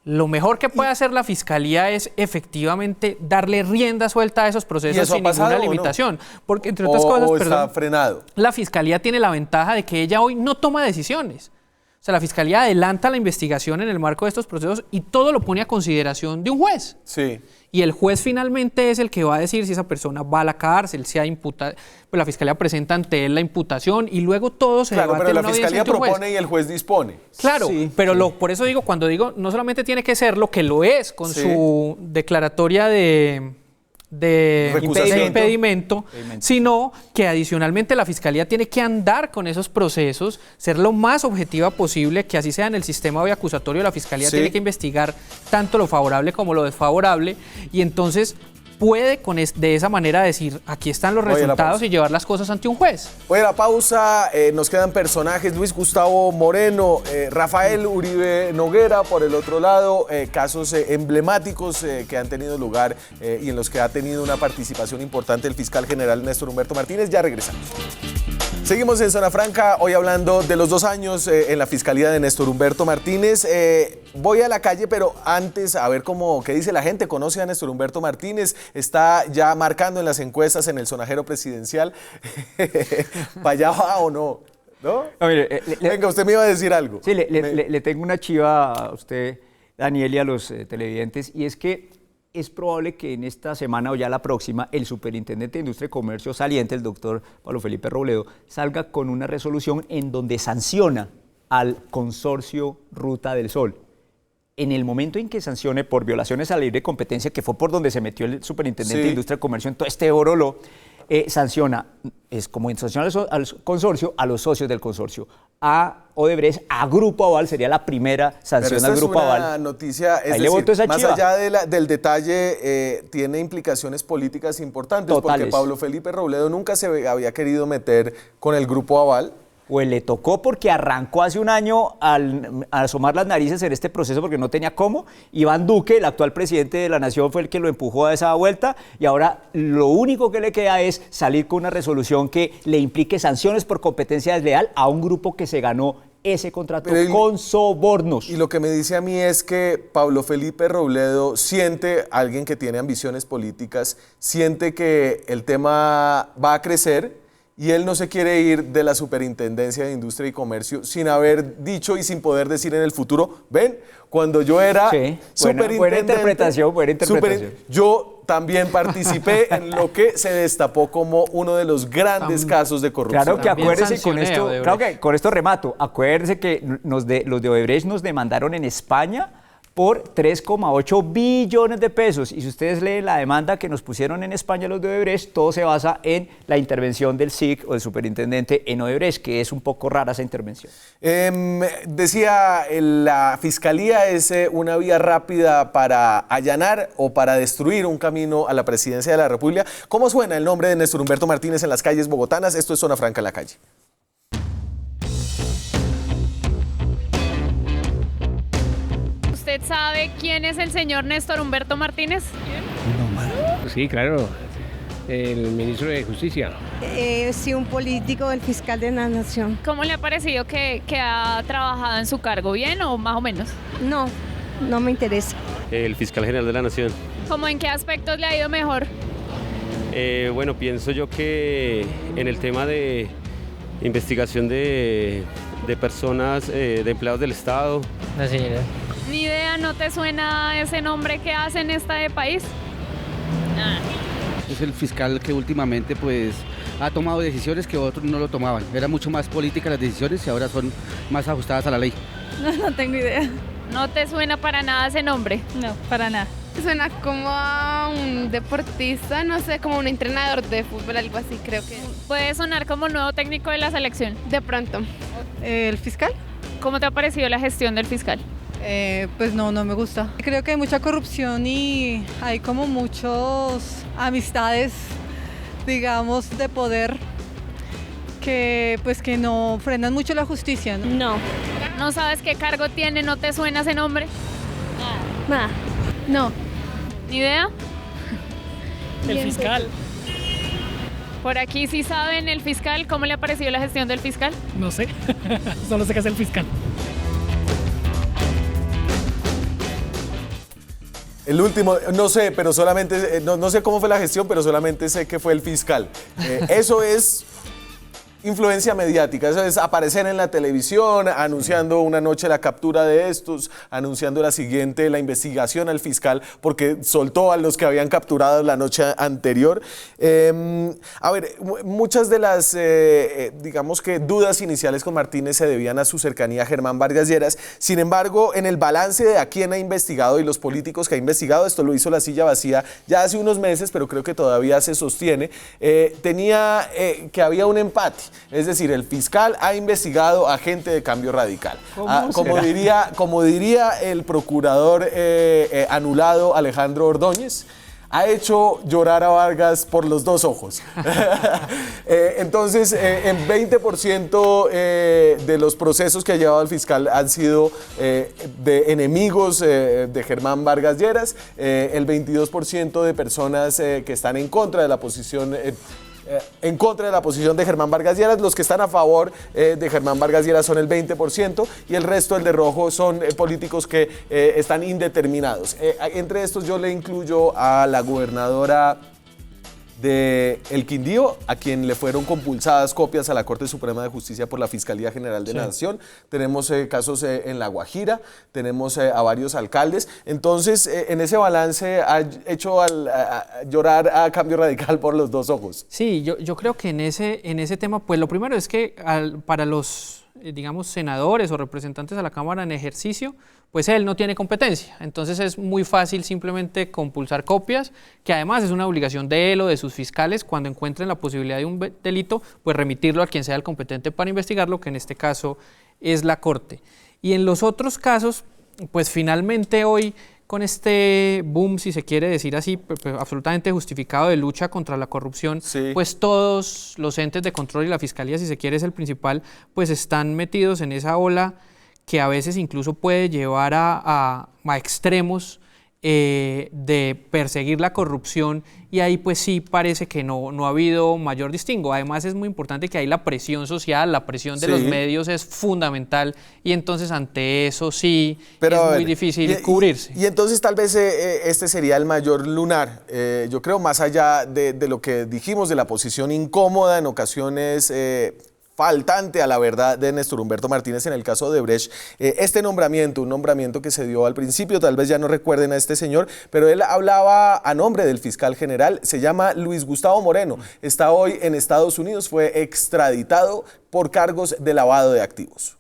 lo mejor que puede hacer la Fiscalía es efectivamente darle rienda suelta a esos procesos sin ninguna limitación. ¿No? Porque, entre otras cosas, está frenado. La Fiscalía tiene la ventaja de que ella hoy no toma decisiones. O sea, la Fiscalía adelanta la investigación en el marco de estos procesos y todo lo pone a consideración de un juez. Sí. Y el juez finalmente es el que va a decir si esa persona va a la cárcel, si ha imputado. Pues la Fiscalía presenta ante él la imputación y luego todo se debate pero en la una Fiscalía audiencia ante un juez. propone y el juez dispone. Claro, pero por eso digo, cuando digo, no solamente tiene que ser lo que lo es con su declaratoria de impedimento, sino que adicionalmente la Fiscalía tiene que andar con esos procesos, ser lo más objetiva posible, que así sea en el sistema hoy acusatorio. La Fiscalía tiene que investigar tanto lo favorable como lo desfavorable y entonces puede de esa manera decir, aquí están los resultados y llevar las cosas ante un juez. Voy a la pausa, nos quedan personajes, Luis Gustavo Moreno, Rafael Uribe Noguera por el otro lado, casos emblemáticos que han tenido lugar y en los que ha tenido una participación importante el fiscal general Néstor Humberto Martínez. Ya regresamos. Seguimos en Zona Franca, hoy hablando de los 2 años en la Fiscalía de Néstor Humberto Martínez. Voy a la calle, pero antes a ver qué dice la gente. ¿Conoce a Néstor Humberto Martínez? Está ya marcando en las encuestas en el sonajero presidencial. ¿Para allá va o no? ¿No? No, mire, venga, usted me iba a decir algo. Sí, le tengo una chiva a usted, Daniel, y a los televidentes, y es que es probable que en esta semana o ya la próxima el superintendente de Industria y Comercio saliente, el doctor Pablo Felipe Robledo, salga con una resolución en donde sanciona al consorcio Ruta del Sol. En el momento en que sancione por violaciones a la ley de competencia, que fue por donde se metió el superintendente de Industria y Comercio en todo este boroló, sanciona, es como sanciona al consorcio, a los socios del consorcio, a Odebrecht, a Grupo Aval, sería la primera sanción al Grupo Aval. Es una noticia, es decir, más chiva. Allá del detalle, tiene implicaciones políticas importantes, totales. Porque Pablo Felipe Robledo nunca se había querido meter con el Grupo Aval. Pues le tocó porque arrancó hace un año al asomar las narices en este proceso porque no tenía cómo. Iván Duque, el actual presidente de la Nación, fue el que lo empujó a esa vuelta y ahora lo único que le queda es salir con una resolución que le implique sanciones por competencia desleal a un grupo que se ganó ese contrato con sobornos. Y lo que me dice a mí es que Pablo Felipe Robledo siente, alguien que tiene ambiciones políticas, siente que el tema va a crecer y él no se quiere ir de la Superintendencia de Industria y Comercio sin haber dicho y sin poder decir en el futuro, ven, cuando yo era superintendente, buena interpretación. Yo también participé en lo que se destapó como uno de los grandes casos de corrupción. Claro que También acuérdense con sancioné a esto, Odebrecht. claro que con esto remato, acuérdense que los de Odebrecht nos demandaron en España por 3,8 billones de pesos. Y si ustedes leen la demanda que nos pusieron en España los de Odebrecht, todo se basa en la intervención del SIC o del superintendente en Odebrecht, que es un poco rara esa intervención. Decía, la fiscalía es una vía rápida para allanar o para destruir un camino a la presidencia de la República. ¿Cómo suena el nombre de Néstor Humberto Martínez en las calles bogotanas? Esto es Zona Franca en la calle. ¿Usted sabe quién es el señor Néstor Humberto Martínez? Sí, claro, el ministro de Justicia. Sí, un político del fiscal de la Nación. ¿Cómo le ha parecido que ha trabajado en su cargo? ¿Bien o más o menos? No, no me interesa. El fiscal general de la Nación. ¿Cómo en qué aspectos le ha ido mejor? Bueno, pienso yo que en el tema de investigación de personas, de empleados del Estado. Ni idea, ¿no te suena ese nombre que hace en este país? Es el fiscal que últimamente pues ha tomado decisiones que otros no lo tomaban. Era mucho más política las decisiones y ahora son más ajustadas a la ley. No tengo idea. ¿No te suena para nada ese nombre? No, para nada. Suena como a un deportista, no sé, como un entrenador de fútbol, algo así, creo que. Puede sonar como nuevo técnico de la selección. De pronto. ¿El fiscal? ¿Cómo te ha parecido la gestión del fiscal? Pues no me gusta. Creo que hay mucha corrupción y hay como muchos amistades, digamos, de poder que pues que no frenan mucho la justicia, ¿no? No, ¿No sabes qué cargo tiene? ¿No te suena ese nombre? nada. No. ¿Ni idea? El fiscal. Por aquí sí saben el fiscal. ¿Cómo le ha parecido la gestión del fiscal? No sé. Solo sé que es el fiscal. El último, no sé, pero solamente, no sé cómo fue la gestión, pero solamente sé que fue el fiscal. Eso es influencia mediática, eso es aparecer en la televisión, anunciando una noche la captura de estos, anunciando la siguiente la investigación al fiscal, porque soltó a los que habían capturado la noche anterior. A ver, muchas de las, digamos que dudas iniciales con Martínez se debían a su cercanía a Germán Vargas Lleras. Sin embargo, en el balance de a quién ha investigado y los políticos que ha investigado, esto lo hizo La Silla Vacía ya hace unos meses, pero creo que todavía se sostiene, tenía que había un empate. Es decir, el fiscal ha investigado a gente de Cambio Radical. Como diría el procurador anulado Alejandro Ordóñez, ha hecho llorar a Vargas por los dos ojos. Entonces, en 20% de los procesos que ha llevado el fiscal han sido de enemigos de Germán Vargas Lleras, el 22% de personas que están en contra de la posición de Germán Vargas Lleras. Los que están a favor de Germán Vargas Lleras son el 20% y el resto, el de rojo, son políticos que están indeterminados. Entre estos yo le incluyo a la gobernadora de El Quindío, a quien le fueron compulsadas copias a la Corte Suprema de Justicia por la Fiscalía General de la Nación. Tenemos casos en La Guajira, tenemos a varios alcaldes. Entonces, en ese balance ha hecho a llorar a Cambio Radical por los dos ojos. Sí, yo creo que en ese tema, pues lo primero es que para los, digamos, senadores o representantes a la Cámara en ejercicio, pues él no tiene competencia. Entonces es muy fácil simplemente compulsar copias, que además es una obligación de él o de sus fiscales, cuando encuentren la posibilidad de un delito, pues remitirlo a quien sea el competente para investigarlo, que en este caso es la Corte. Y en los otros casos, pues finalmente hoy, con este boom, si se quiere decir así, absolutamente justificado de lucha contra la corrupción, sí, pues todos los entes de control y la Fiscalía, si se quiere, es el principal, pues están metidos en esa ola que a veces incluso puede llevar a extremos de perseguir la corrupción, y ahí pues sí parece que no ha habido mayor distingo. Además es muy importante que ahí la presión social, la presión de los medios es fundamental, y entonces ante eso sí es muy difícil cubrirse. Y entonces tal vez este sería el mayor lunar, yo creo, más allá de lo que dijimos de la posición incómoda en ocasiones faltante a la verdad de Néstor Humberto Martínez en el caso de Odebrecht. Este nombramiento, un nombramiento que se dio al principio, tal vez ya no recuerden a este señor, pero él hablaba a nombre del fiscal general, se llama Luis Gustavo Moreno, está hoy en Estados Unidos, fue extraditado por cargos de lavado de activos.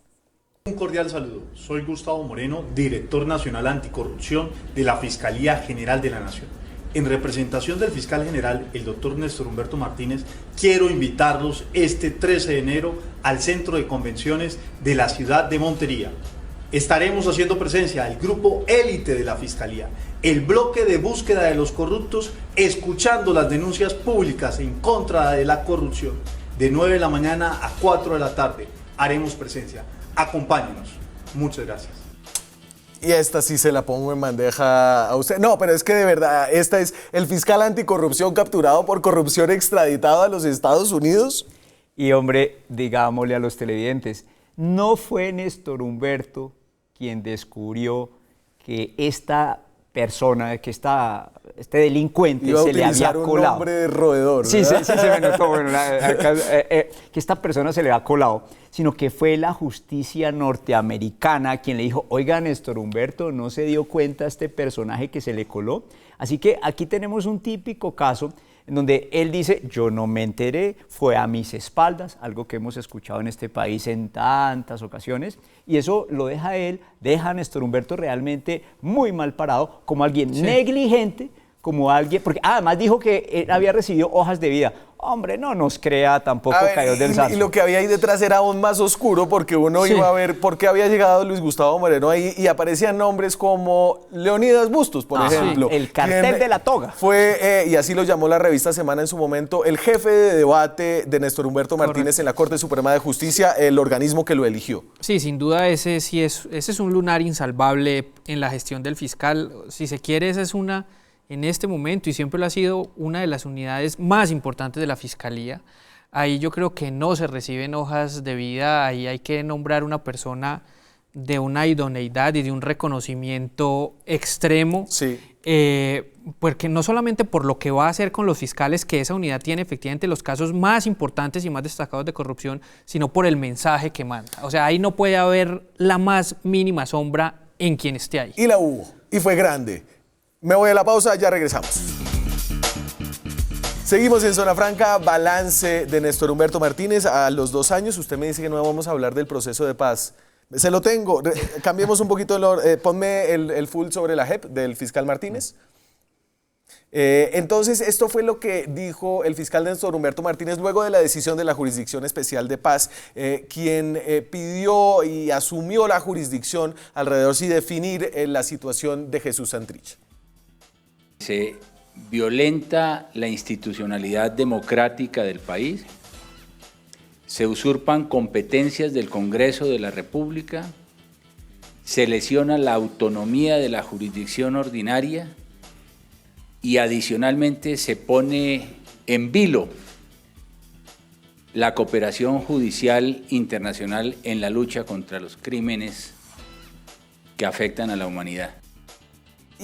Un cordial saludo, soy Gustavo Moreno, director nacional anticorrupción de la Fiscalía General de la Nación. En representación del fiscal general, el doctor Néstor Humberto Martínez, quiero invitarlos este 13 de enero al Centro de Convenciones de la ciudad de Montería. Estaremos haciendo presencia el grupo élite de la Fiscalía, el bloque de búsqueda de los corruptos, escuchando las denuncias públicas en contra de la corrupción. De 9 de la mañana a 4 de la tarde haremos presencia. Acompáñenos. Muchas gracias. Y esta sí se la pongo en bandeja a usted. No, pero es que de verdad, esta es el fiscal anticorrupción capturado por corrupción extraditado a los Estados Unidos. Y hombre, digámosle a los televidentes, no fue Néstor Humberto quien descubrió que esta persona, que este delincuente se le había colado. Un nombre de roedor. Sí, se me notó. Bueno, que esta persona se le ha colado, sino que fue la justicia norteamericana quien le dijo, oiga, Néstor Humberto, ¿no se dio cuenta este personaje que se le coló? Así que aquí tenemos un típico caso en donde él dice, yo no me enteré, fue a mis espaldas, algo que hemos escuchado en este país en tantas ocasiones, y eso lo deja a Néstor Humberto realmente muy mal parado, como alguien negligente, como alguien, porque además dijo que él había recibido hojas de vida. Hombre, no nos crea tampoco caídos del santo. Y lo que había ahí detrás era aún más oscuro, porque uno iba a ver por qué había llegado Luis Gustavo Moreno ahí y aparecían nombres como Leonidas Bustos, por ejemplo. Sí, el cartel de la toga. Fue, y así lo llamó la revista Semana en su momento, el jefe de debate de Néstor Humberto Martínez en la Corte Suprema de Justicia, el organismo que lo eligió. Sí, sin duda ese es un lunar insalvable en la gestión del fiscal. Si se quiere, esa es en este momento, y siempre lo ha sido, una de las unidades más importantes de la Fiscalía. Ahí yo creo que no se reciben hojas de vida, ahí hay que nombrar una persona de una idoneidad y de un reconocimiento extremo, porque no solamente por lo que va a hacer con los fiscales, que esa unidad tiene efectivamente los casos más importantes y más destacados de corrupción, sino por el mensaje que manda. O sea, ahí no puede haber la más mínima sombra en quien esté ahí. Y la hubo, y fue grande. Me voy a la pausa, ya regresamos. Seguimos en Zona Franca, balance de Néstor Humberto Martínez a los 2 años. Usted me dice que no vamos a hablar del proceso de paz. Se lo tengo. Cambiemos un poquito, ponme el full sobre la JEP del fiscal Martínez. Entonces, esto fue lo que dijo el fiscal Néstor Humberto Martínez luego de la decisión de la Jurisdicción Especial de Paz, quien pidió y asumió la jurisdicción alrededor de definir la situación de Jesús Santrich. Se violenta la institucionalidad democrática del país, se usurpan competencias del Congreso de la República, se lesiona la autonomía de la jurisdicción ordinaria y adicionalmente se pone en vilo la cooperación judicial internacional en la lucha contra los crímenes que afectan a la humanidad.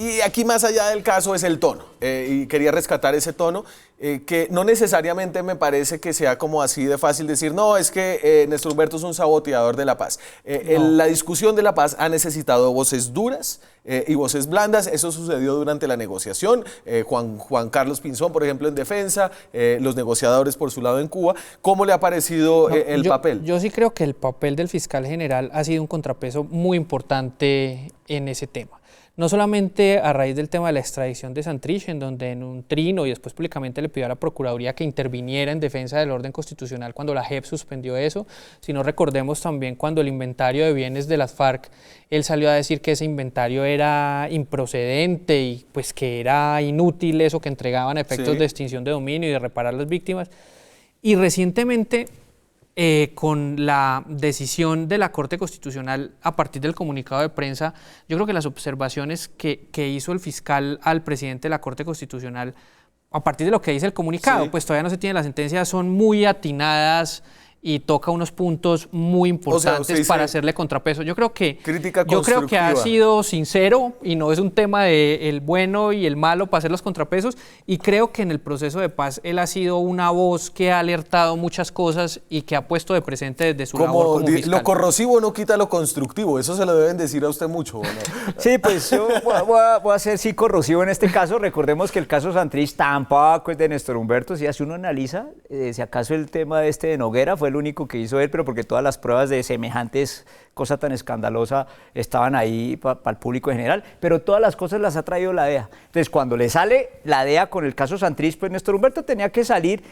Y aquí más allá del caso es el tono, y quería rescatar ese tono, que no necesariamente me parece que sea como así de fácil decir, no, es que Néstor Humberto es un saboteador de la paz. No. La discusión de la paz ha necesitado voces duras y voces blandas, eso sucedió durante la negociación, Juan Carlos Pinzón, por ejemplo, en defensa, los negociadores por su lado en Cuba. ¿Cómo le ha parecido el papel? Yo sí creo que el papel del fiscal general ha sido un contrapeso muy importante en ese tema. No solamente a raíz del tema de la extradición de Santrich, en donde en un trino y después públicamente le pidió a la Procuraduría que interviniera en defensa del orden constitucional cuando la JEP suspendió eso, sino recordemos también cuando el inventario de bienes de las FARC, él salió a decir que ese inventario era improcedente y pues que era inútil eso que entregaban a efectos de extinción de dominio y de reparar las víctimas. Y recientemente, con la decisión de la Corte Constitucional a partir del comunicado de prensa, yo creo que las observaciones que hizo el fiscal al presidente de la Corte Constitucional, a partir de lo que dice el comunicado, pues todavía no se tiene la sentencia, son muy atinadas y toca unos puntos muy importantes para hacerle contrapeso. Yo creo que ha sido sincero y no es un tema de el bueno y el malo para hacer los contrapesos, y creo que en el proceso de paz él ha sido una voz que ha alertado muchas cosas y que ha puesto de presente desde su labor como fiscal. Lo corrosivo no quita lo constructivo, eso se lo deben decir a usted mucho, ¿o no? Sí, pues yo voy a ser sí corrosivo en este caso. Recordemos que el caso Santrich tampoco es de Néstor Humberto. Si así uno analiza, si acaso el tema de Noguera fue el único que hizo él, pero porque todas las pruebas de semejantes cosa tan escandalosa estaban ahí para el público en general, pero todas las cosas las ha traído la DEA. Entonces, cuando le sale la DEA con el caso Santrich, pues Néstor Humberto tenía que salir.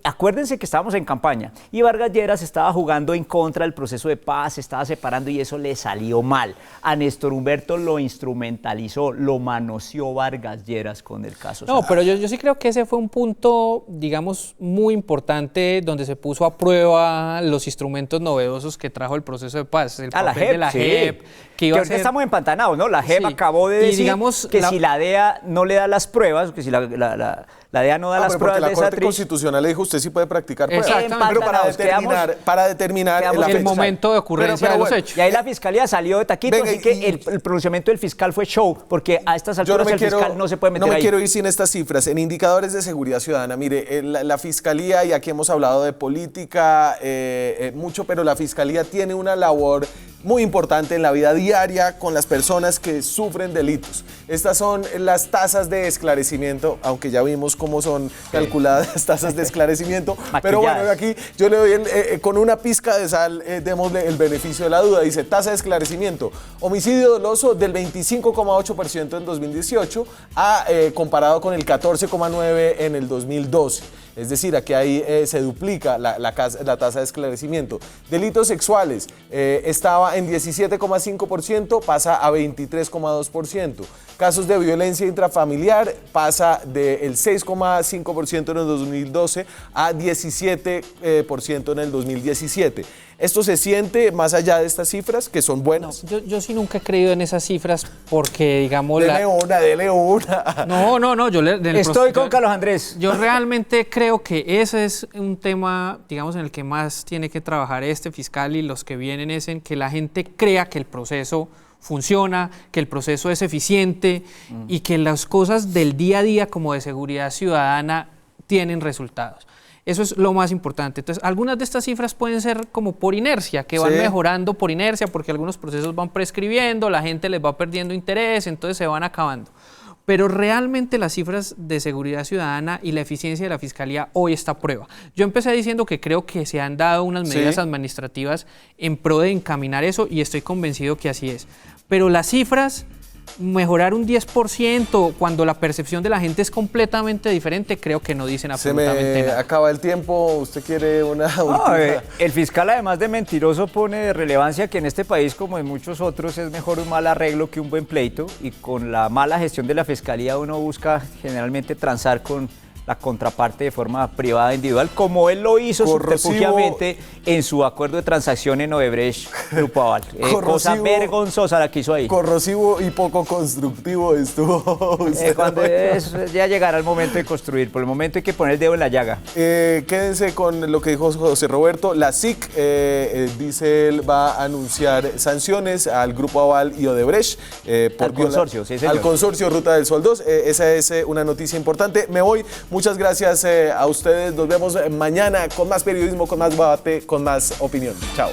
Acuérdense que estábamos en campaña y Vargas Lleras estaba jugando en contra del proceso de paz, se estaba separando y eso le salió mal. A Néstor Humberto lo instrumentalizó, lo manoseó Vargas Lleras con el caso Santrich. No, pero yo sí creo que ese fue un punto, digamos, muy importante donde se puso a prueba los instrumentos novedosos que trajo el proceso de paz. El papel de la JEP, que ahorita estamos empantanados, ¿no? La JEP acabó de decir que si la DEA no le da las pruebas, que si la DEA no da las pruebas de esa la Corte Constitucional le dijo, usted sí puede practicar pruebas. Pero para determinar el momento de ocurrencia de los hechos. Y ahí la Fiscalía salió de taquito, así que el pronunciamiento del fiscal fue show, porque a estas alturas el fiscal no se puede meter ahí. No me quiero ir sin estas cifras. En indicadores de seguridad ciudadana, mire, la Fiscalía, y aquí hemos hablado de política mucho, pero la Fiscalía tiene una labor muy importante en la vida diaria con las personas que sufren delitos. Estas son las tasas de esclarecimiento, aunque ya vimos cómo son calculadas las tasas de esclarecimiento. Pero bueno, aquí yo le doy con una pizca de sal, démosle el beneficio de la duda. Dice tasa de esclarecimiento, homicidio doloso del 25,8% en 2018, comparado con el 14,9% en el 2012. Es decir, aquí ahí se duplica la tasa de esclarecimiento. Delitos sexuales estaba en 17,5%, pasa a 23,2%. Casos de violencia intrafamiliar pasa del 6,5% en el 2012 a 17% en el 2017. ¿Esto se siente más allá de estas cifras, que son buenas? No, yo sí nunca he creído en esas cifras porque, digamos... Dele una. No, Estoy con Carlos Andrés. Yo realmente creo que ese es un tema, digamos, en el que más tiene que trabajar este fiscal y los que vienen, es en que la gente crea que el proceso funciona, que el proceso es eficiente y que las cosas del día a día como de seguridad ciudadana tienen resultados. Eso es lo más importante. Entonces, algunas de estas cifras pueden ser como por inercia, que van mejorando por inercia, porque algunos procesos van prescribiendo, la gente les va perdiendo interés, entonces se van acabando. Pero realmente las cifras de seguridad ciudadana y la eficiencia de la Fiscalía hoy está a prueba. Yo empecé diciendo que creo que se han dado unas medidas administrativas en pro de encaminar eso y estoy convencido que así es. Pero las cifras, mejorar un 10% cuando la percepción de la gente es completamente diferente, creo que no dicen absolutamente nada. Acaba el tiempo, ¿usted quiere una última? El fiscal, además de mentiroso, pone de relevancia que en este país, como en muchos otros, es mejor un mal arreglo que un buen pleito, y con la mala gestión de la Fiscalía uno busca generalmente transar con la contraparte de forma privada, individual, como él lo hizo subterfugiamente en su acuerdo de transacción en Odebrecht Grupo Aval. Cosa vergonzosa la que hizo ahí. Corrosivo y poco constructivo estuvo. Cuando ya llegará el momento de construir, por el momento hay que poner el dedo en la llaga. Quédense con lo que dijo José Roberto. La SIC, dice él, va a anunciar sanciones al Grupo Aval y Odebrecht. Al consorcio, sí, señor. Al consorcio Ruta del Sol 2. Esa es una noticia importante. Me voy. Muchas gracias a ustedes. Nos vemos mañana con más periodismo, con más debate, con más opinión. Chao.